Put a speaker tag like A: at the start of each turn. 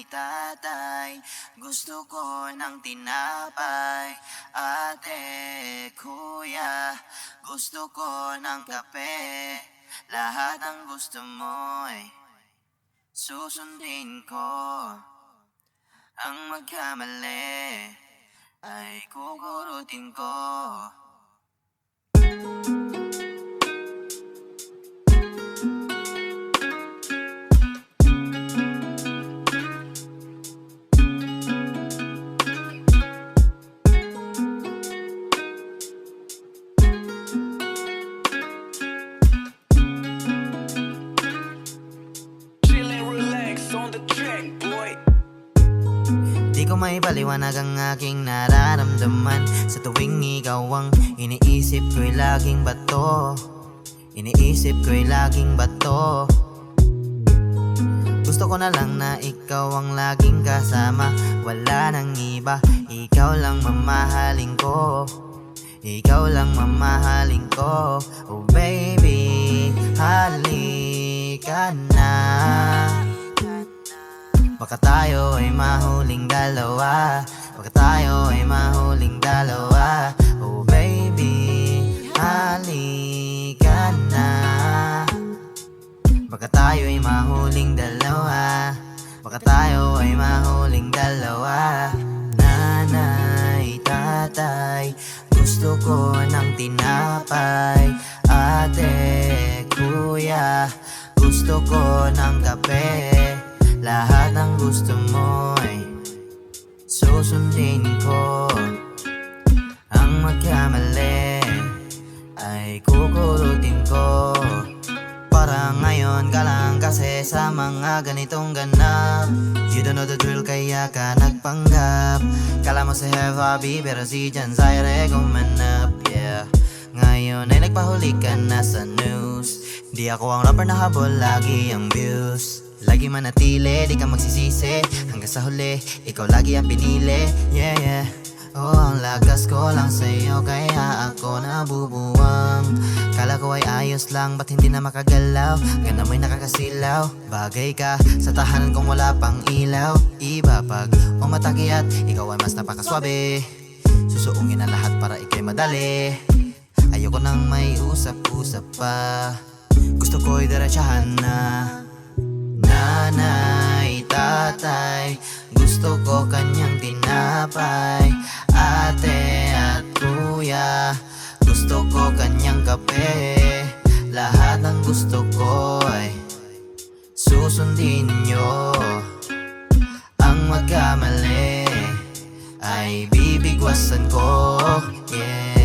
A: Nanay, tatay, gusto ko ng tinapay. Ate, kuya, gusto ko ng kape. Lahat ng gusto mo'y susundin ko. Ang magkamali ay kukurutin ko. Di ko maipaliwanag ang aking nararamdaman sa tuwing ikaw ang iniisip ko'y laging bato. Iniisip ko'y laging bato. Gusto ko na lang na ikaw ang laging kasama. Wala nang iba, ikaw lang mamahalin ko. Ikaw lang mamahalin ko. Oh baby, halika na. Baka tayo ay mahuling dalawa. Baka tayo ay mahuling dalawa. Oh baby, halika na. Baka tayo ay mahuling dalawa. Baka tayo ay mahuling dalawa. Nanay, tatay, gusto ko ng tinapay. Ate, kuya, gusto ko ng kape. Lahat ng gusto mo ay susundin ko. Ang magkamali ay kukurutin ko. Para ngayon ka lang kasi sa mga ganitong ganap. You don't know the drill kaya ka nagpanggap. Kala mo si Heavy pero si Jan Zaire gumanap. Yeah, ngayon ay nagpahuli ka na sa news. Di ako ang rapper na habol, lagi ang views. Lagi manatili, di ka magsisisi. Hanggang sa huli, ikaw lagi ang pinili. Yeah, yeah. Oh, ang lakas ko lang sa'yo kaya ako nabubuwang. Kala ko ay ayos lang, ba't hindi na makagalaw? Ganda mo'y nakakasilaw. Bagay ka sa tahanan kung wala pang ilaw. Iba pag umatake at ikaw ay mas napakaswabe. Susuungin ang lahat para ikay madali. Ayoko nang may usap-usap pa. Gusto ko'y diretsahan na. Nanay, tatay, gusto ko kanyang tinapay. Ate at kuya, gusto ko kanyang kape. Lahat ng gusto ko ay susundin nyo. Ang magkamali ay bibigwasan ko. Yeah.